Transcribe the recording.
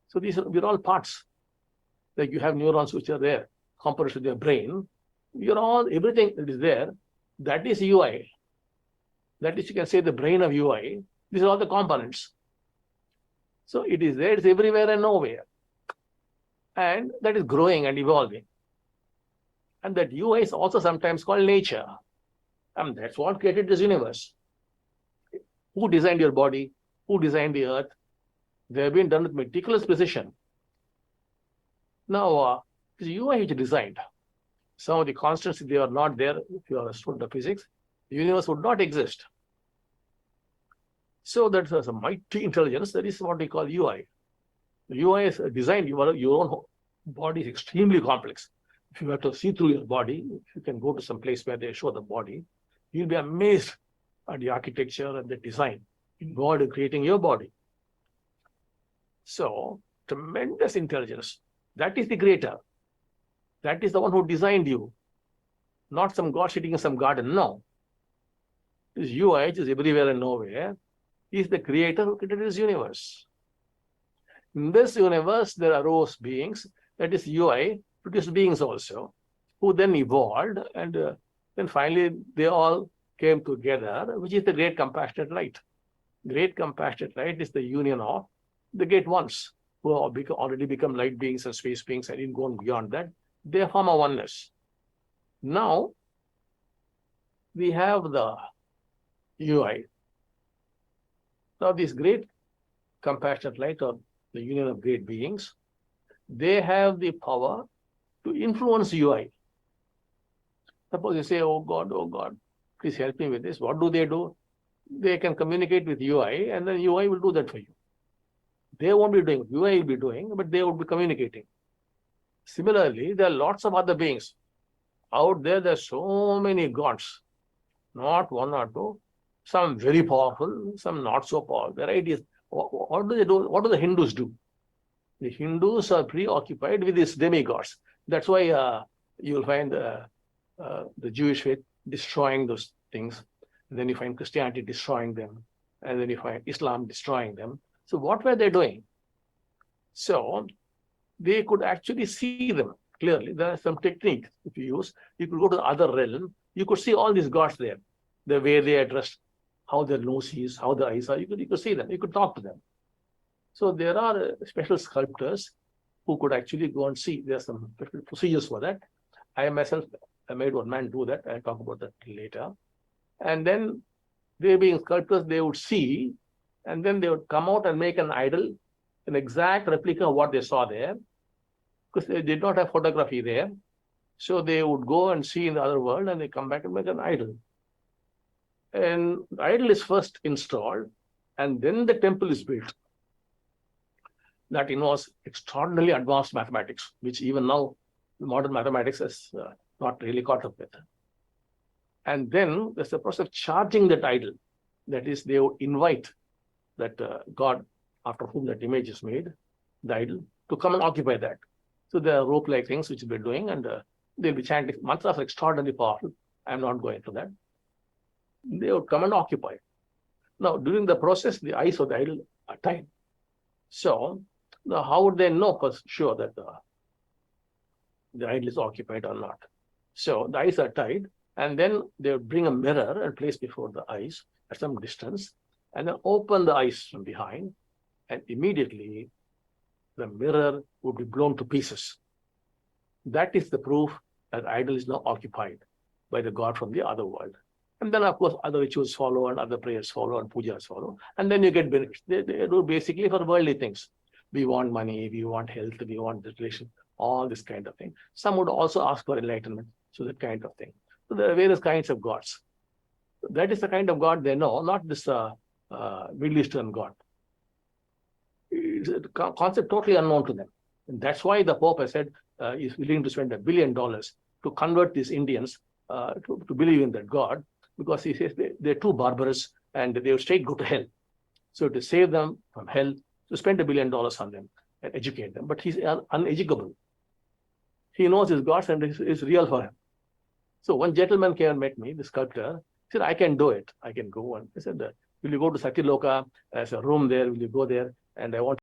So we're all parts. Like you have neurons which are there, components of your brain. Everything that is there, that is UI. That is, you can say, the brain of UI. These are all the components. So it is there, it's everywhere and nowhere. And that is growing and evolving. And that UI is also sometimes called nature. And that's what created this universe. Who designed your body? Who designed the earth? They have been done with meticulous precision. Now, this UI which is designed, some of the constants, if they are not there, if you are a student of physics, the universe would not exist. So that's a mighty intelligence. That is what we call UI. The UI is designed, your own body is extremely complex. If you have to see through your body, if you can go to some place where they show the body, you'll be amazed at the architecture and the design involved in creating your body. So, tremendous intelligence. That is the creator. That is the one who designed you. Not some God sitting in some garden. No. This UI, which is everywhere and nowhere, is the creator who created this universe. In this universe, there arose beings, that is UI, produced beings also, who then evolved, and then finally they all came together, which is the great compassionate light. Great compassionate light is the union of the great ones, who have already become light beings and space beings. I didn't go on beyond that. They form a oneness. Now, we have the UI. Now, this great compassionate light, or the union of great beings, they have the power to influence UI. Suppose you say, oh God, please help me with this. What do? They can communicate with UI, and then UI will do that for you. They won't be doing, UI will be doing, but they will be communicating. Similarly, there are lots of other beings. Out there, there are so many gods, not one or two, some very powerful, some not so powerful. The idea is, what do they do? What do the Hindus do? The Hindus are preoccupied with these demigods. That's why you'll find the Jewish faith destroying those things. And then you find Christianity destroying them. And then you find Islam destroying them. So what were they doing? So they could actually see them clearly. There are some techniques if you use. You could go to the other realm. You could see all these gods there. The way they are dressed, how their nose is, how their eyes are. You could see them. You could talk to them. So there are special sculptors who could actually go and see. There are some special procedures for that. I myself made one man do that. I'll talk about that later. And then they being sculptors, they would see, and then they would come out and make an idol, an exact replica of what they saw there, because they did not have photography there. So they would go and see in the other world, and they come back and make an idol. And the idol is first installed, and then the temple is built. That involves extraordinarily advanced mathematics, which even now modern mathematics has not really caught up with. And then there's the process of charging that idol. That is, they would invite that God, after whom that image is made, the idol, to come and occupy that. So there are rope-like things which they're doing, and they'll be chanting. Mantras are extraordinarily powerful. I'm not going into that. They would come and occupy. Now, during the process, the eyes of the idol are tied. So, now how would they know for sure that the idol is occupied or not? So the eyes are tied, and then they would bring a mirror and place before the eyes at some distance, and then open the eyes from behind, and immediately the mirror would be blown to pieces. That is the proof that the idol is now occupied by the god from the other world. And then, of course, other rituals follow, and other prayers follow, and pujas follow, and then you get benefits. They do basically for worldly things. We want money, we want health, we want this relation, all this kind of thing. Some would also ask for enlightenment, so that kind of thing. So there are various kinds of gods. That is the kind of God they know, not this Middle Eastern God. It's a concept totally unknown to them. And that's why the Pope has said he's willing to spend $1 billion to convert these Indians to believe in that God, because he says they're too barbarous and they will straight go to hell. So to save them from hell, to spend $1 billion on them and educate them. But he's uneducable. He knows his gods and it's real for him. So one gentleman came and met me, the sculptor. He said, I can do it. I can go. And I said, will you go to Satyaloka? There's a room there. Will you go there? And I want